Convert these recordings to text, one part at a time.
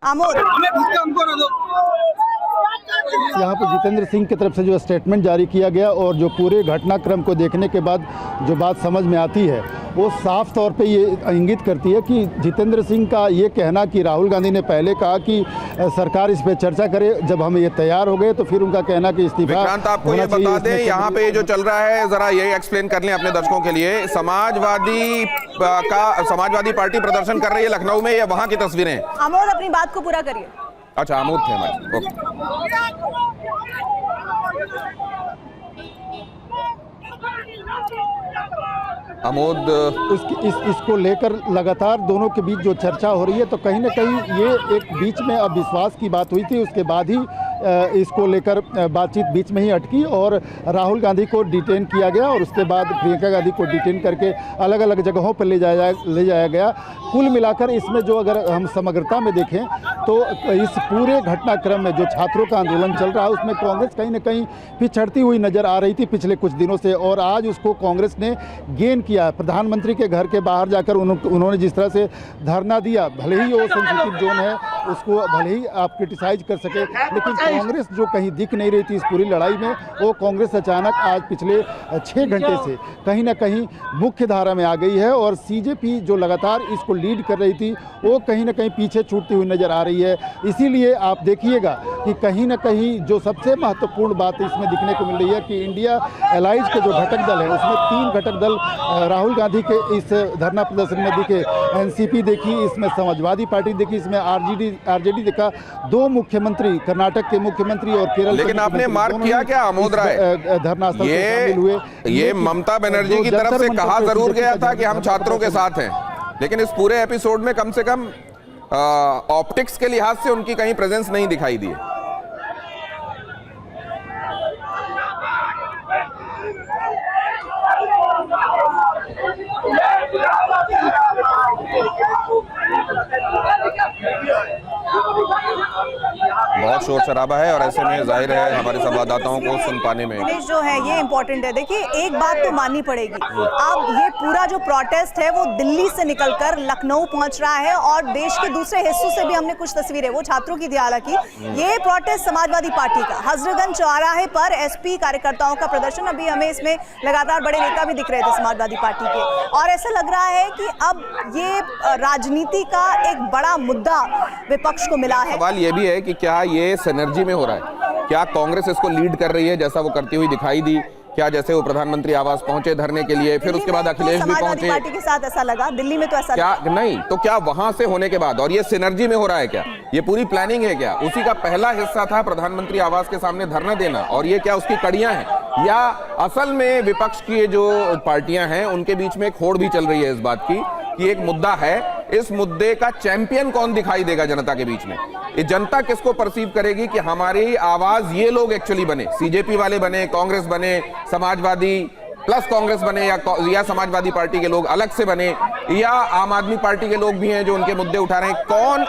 आमोद, यहाँ पर जितेंद्र सिंह की तरफ से जो स्टेटमेंट जारी किया गया और जो पूरे घटनाक्रम को देखने के बाद जो बात समझ में आती है वो साफ तौर पे ये इंगित करती है कि जितेंद्र सिंह का ये कहना कि राहुल गांधी ने पहले कहा कि सरकार इस पे चर्चा करे, जब हम ये तैयार हो गए तो फिर उनका कहना कि इस्तीफा। विक्रांत, आपको ये बता दें यहाँ पे जो चल रहा है, जरा ये एक्सप्लेन कर लें अपने दर्शकों के लिए। समाजवादी पार्टी प्रदर्शन कर रही है लखनऊ में, या वहां की तस्वीरें? आमोद अपनी बात को पूरा करिए। अच्छा, आमोद थे हमारे, ओके। आमोद, इसको लेकर लगातार दोनों के बीच जो चर्चा हो रही है, तो कहीं ना कहीं ये एक बीच में अविश्वास की बात हुई थी, उसके बाद ही इसको लेकर बातचीत बीच में ही अटकी और राहुल गांधी को डिटेन किया गया और उसके बाद प्रियंका गांधी को डिटेन करके अलग अलग जगहों पर ले जाया गया। कुल मिलाकर इसमें जो अगर हम समग्रता में देखें तो इस पूरे घटनाक्रम में जो छात्रों का आंदोलन चल रहा है उसमें कांग्रेस कहीं ना कहीं पिछड़ती हुई नजर आ रही थी पिछले कुछ दिनों से, और आज उसको कांग्रेस ने गेन किया। प्रधानमंत्री के घर के बाहर जाकर उन्होंने जिस तरह से धरना दिया, भले ही वो सेंसिटिव जोन है, उसको भले ही आप क्रिटिसाइज कर सके, लेकिन कांग्रेस जो कहीं दिख नहीं रही थी इस पूरी लड़ाई में, वो कांग्रेस अचानक आज पिछले 6 घंटे से कहीं ना कहीं मुख्य धारा में आ गई है और सीजेपी जो लगातार इसको लीड कर रही थी वो कहीं ना कहीं पीछे छूटती हुई नजर आ रही है। इसीलिए आप देखिएगा कि कहीं ना कहीं जो सबसे महत्वपूर्ण बात इसमें दिखने को मिल रही है कि इंडिया एलाइज के जो घटक दल है उसमें 3 घटक दल राहुल गांधी के इस धरना प्रदर्शन में दिखे। एनसीपी देखी, इसमें समाजवादी पार्टी देखी, इसमें आरजेडी देखा, 2 मुख्यमंत्री, कर्नाटक के मुख्यमंत्री और केरल। लेकिन आपने मार्क किया क्या आमोद राय, धरना स्थल में शामिल हुए? ये ममता बनर्जी की तरफ से कहा जरूर गया था कि हम छात्रों के साथ हैं, लेकिन इस पूरे एपिसोड में कम से कम ऑप्टिक्स के लिहाज से उनकी कहीं प्रेजेंस नहीं दिखाई दी। बहुत शोर शराबा है और ऐसे में जाहिर है हमारे संवाददाताओं को सुन पाने में जो है ये इम्पोर्टेंट है। देखिए, एक बात तो माननी पड़ेगी, अब ये पूरा जो प्रोटेस्ट है वो दिल्ली से निकलकर लखनऊ पहुंच रहा है और देश के दूसरे हिस्सों से भी हमने कुछ तस्वीरें, वो छात्रों की थी हालांकि, ये प्रोटेस्ट समाजवादी पार्टी का हजरतगंज चौराहे पर एसपी कार्यकर्ताओं का प्रदर्शन, अभी हमें इसमें लगातार बड़े नेता भी दिख रहे थे समाजवादी पार्टी के, और ऐसा लग रहा है कि अब ये राजनीति का एक बड़ा मुद्दा विपक्ष को मिला है। सवाल ये भी है कि क्या ये सिनर्जी में हो रहा है, क्या कांग्रेस इसको लीड कर रही है जैसा वो करती हुई दिखाई दी? क्या जैसे वो प्रधानमंत्री आवास पहुंचे धरने के लिए, फिर उसके बाद अखिलेश भी पहुंचे, पार्टी के साथ ऐसा लगा, दिल्ली में तो ऐसा क्या नहीं, तो क्या वहां से होने के बाद और ये सिनर्जी में हो रहा है, क्या ये पूरी प्लानिंग है? क्या उसी का पहला हिस्सा था प्रधानमंत्री आवास के सामने धरना देना, और ये क्या उसकी कड़ियां हैं, या असल में विपक्ष की जो पार्टियां हैं उनके बीच में एक होड़ भी चल रही है इस बात की कि एक मुद्दा है, इस मुद्दे का चैंपियन कौन दिखाई देगा जनता के बीच में? ये जनता किसको परसीव करेगी कि हमारी आवाज ये लोग एक्चुअली बने, सीजेपी वाले बने, कांग्रेस बने, समाजवादी प्लस कांग्रेस बने, या समाजवादी पार्टी के लोग अलग से बने, या आम आदमी पार्टी के लोग भी हैं जो उनके मुद्दे उठा रहे हैं, कौन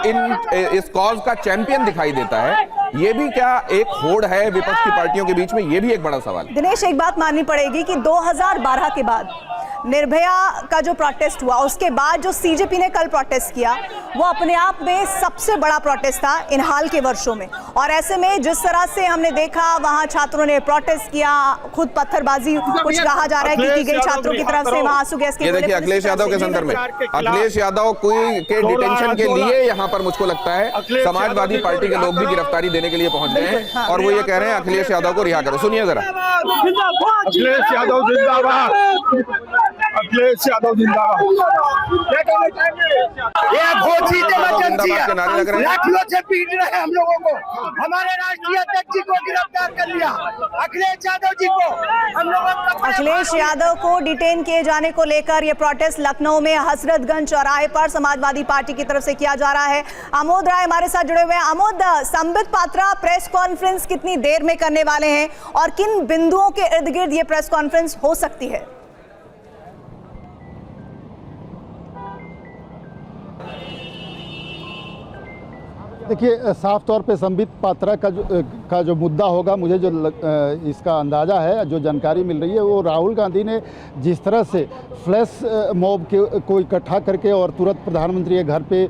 इस कॉज का चैंपियन दिखाई देता है? ये भी क्या एक होड़ है विपक्ष की पार्टियों के बीच में? ये भी एक बड़ा सवाल। दिनेश, एक बात माननी पड़ेगी कि 2012 के बाद निर्भया का जो प्रोटेस्ट हुआ, उसके बाद जो सीजेपी ने कल प्रोटेस्ट किया, वो अपने आप में सबसे बड़ा प्रोटेस्ट था इन हाल के वर्षों में, और ऐसे में जिस तरह से हमने देखा वहां छात्रों ने प्रोटेस्ट किया, खुद पत्थरबाजी कुछ कहा जा रहा है की गई छात्रों की तरफ से, वहां आंसू गैस के, ये देखिए अखिलेश यादव के संदर्भ में, अखिलेश यादव के डिटेंशन के लिए यहाँ पर मुझको लगता है समाजवादी पार्टी के लोग भी गिरफ्तारी देने के लिए पहुंच गए हैं और वो ये कह रहे हैं अखिलेश यादव को रिहा करो। सुनिए जरा। अखिलेश यादव जिंदाबाद, अखिलेश यादव जिंदाबाद। ये घोषित इमरजेंसी है, लाठियों से पीट रहे हैं हम लोगों को, हमारे राष्ट्रीय अध्यक्ष जी को गिरफ्तार कर लिया, अखिलेश यादव जी को हम लोगों। अखिलेश यादव को डिटेन किए जाने को लेकर यह प्रोटेस्ट लखनऊ में हजरतगंज चौराहे पर समाजवादी पार्टी की तरफ से किया जा रहा है। आमोद राय हमारे साथ जुड़े हुए हैं। आमोद, संबित पात्रा प्रेस कॉन्फ्रेंस कितनी देर में करने वाले हैं और किन बिंदुओं के इर्द गिर्द ये प्रेस कॉन्फ्रेंस हो सकती है? देखिए, साफ तौर पे संबित पात्रा का का जो मुद्दा होगा, मुझे जो इसका अंदाज़ा है, जो जानकारी मिल रही है, वो राहुल गांधी ने जिस तरह से फ्लैश मॉब को इकट्ठा करके और तुरंत प्रधानमंत्री के घर पे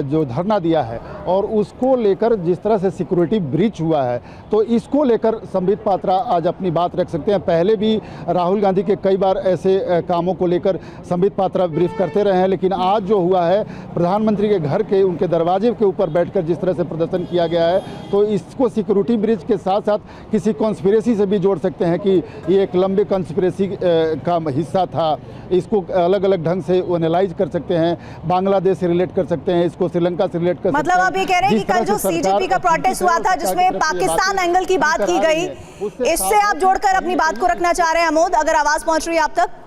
जो धरना दिया है और उसको लेकर जिस तरह से सिक्योरिटी ब्रीच हुआ है, तो इसको लेकर संबित पात्रा आज अपनी बात रख सकते हैं। पहले भी राहुल गांधी के कई बार ऐसे कामों को लेकर संबित पात्रा ब्रीफ करते रहे हैं, लेकिन आज जो हुआ है प्रधानमंत्री के घर के उनके दरवाजे के ऊपर बैठकर जिस तरह से प्रदर्शन किया गया है, तो इसको सिक्योरिटी ब्रीच के साथ साथ किसी कॉन्स्पिरेसी से भी जोड़ सकते हैं कि ये एक लंबे कॉन्स्पिरेसी का हिस्सा था। इसको अलग अलग ढंग से एनालाइज कर सकते हैं, बांग्लादेश से रिलेट कर सकते हैं, इसको श्रीलंका से रिलेट कर सकते हैं। मतलब आप ये कह रहे हैं कि कल जो सीजेपी का प्रोटेस्ट हुआ था जिसमें पाकिस्तान एंगल की बात की गई, इससे आप जोड़कर अपनी बात को रखना चाह रहे हैं अमोद, अगर आवाज पहुंच रही है आप तक?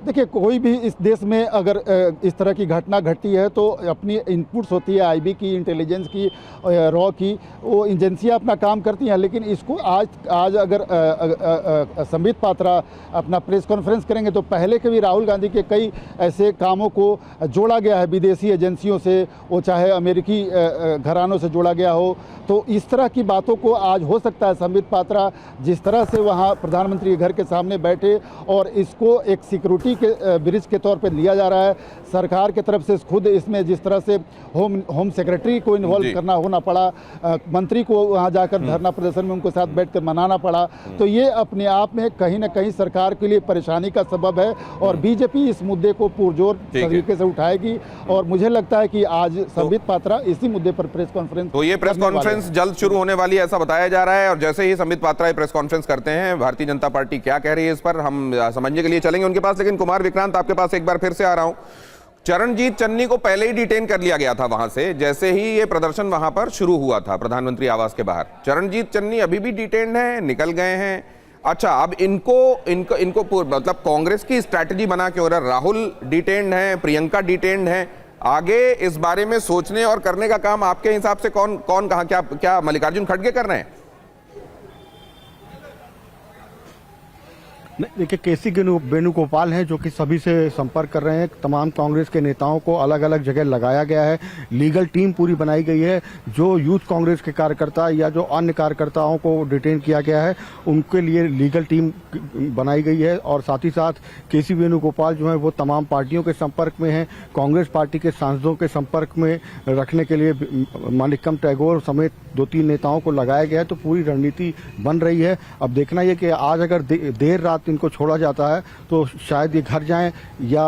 देखिए, कोई भी इस देश में अगर इस तरह की घटना घटती है तो अपनी इनपुट्स होती है, आईबी की, इंटेलिजेंस की, रॉ की, वो एजेंसियां अपना काम करती हैं। लेकिन इसको आज अगर संबित पात्रा अपना प्रेस कॉन्फ्रेंस करेंगे तो पहले के भी राहुल गांधी के कई ऐसे कामों को जोड़ा गया है विदेशी एजेंसियों से, वो चाहे अमेरिकी घरानों से जोड़ा गया हो, तो इस तरह की बातों को आज हो सकता है संबित पात्रा जिस तरह से वहाँ प्रधानमंत्री के घर के सामने बैठे और इसको एक सिक्योरिटी के ब्रिज के तौर पे लिया जा रहा है। सरकार की तरफ से खुद इसमें जिस तरह से होम सेक्रेटरी को इन्वॉल्व करना होना पड़ा, मंत्री को वहां जाकर धरना प्रदर्शन में उनको साथ बैठकर मनाना पड़ा, तो ये अपने आप में कहीं ना कहीं सरकार के लिए परेशानी का सबब है और बीजेपी इस मुद्दे को पुरजोर तरीके से उठाएगी। और मुझे लगता है कि आज संबित पात्रा इसी मुद्दे पर प्रेस कॉन्फ्रेंस, तो ये प्रेस कॉन्फ्रेंस जल्द शुरू होने वाली है ऐसा बताया जा रहा है। और जैसे ही संबित पात्रा प्रेस कॉन्फ्रेंस करते हैं, भारतीय जनता पार्टी क्या कह रही है इस पर हम समझने के लिए चलेंगे उनके पास। लेकिन कुमार विक्रांत, आपके पास एक बार फिर से आ रहा हूं। चरणजीत चन्नी को पहले ही डिटेन कर लिया गया था वहां से, जैसे ही ये प्रदर्शन वहां पर शुरू हुआ था प्रधानमंत्री आवास के बाहर। चरणजीत चन्नी अभी भी डिटेन्ड है, निकल गए हैं। अच्छा, अब इनको मतलब कांग्रेस की स्ट्रैटेजी बना के, और राहुल डिटेन्ड है, प्रियंका डिटेन्ड है, आगे इस बारे में सोचने और करने का काम आपके हिसाब से कौन कहाँ, क्या मल्लिकार्जुन खड़गे कर रहे हैं? देखिए, केसी वेणुगोपाल हैं जो कि सभी से संपर्क कर रहे हैं। तमाम कांग्रेस के नेताओं को अलग अलग जगह लगाया गया है, लीगल टीम पूरी बनाई गई है। जो यूथ कांग्रेस के कार्यकर्ता या जो अन्य कार्यकर्ताओं को डिटेन किया गया है उनके लिए लीगल टीम बनाई गई है। और साथ ही साथ केसी वेणुगोपाल जो है वो तमाम पार्टियों के संपर्क में हैं, कांग्रेस पार्टी के सांसदों के संपर्क में रखने के लिए मानिकम टैगोर समेत 2-3 नेताओं को लगाया गया है। तो पूरी रणनीति बन रही है। अब देखना यह कि आज अगर देर रात इनको छोड़ा जाता है तो शायद ये घर जाएं या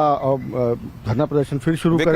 धरना प्रदर्शन फिर शुरू करें।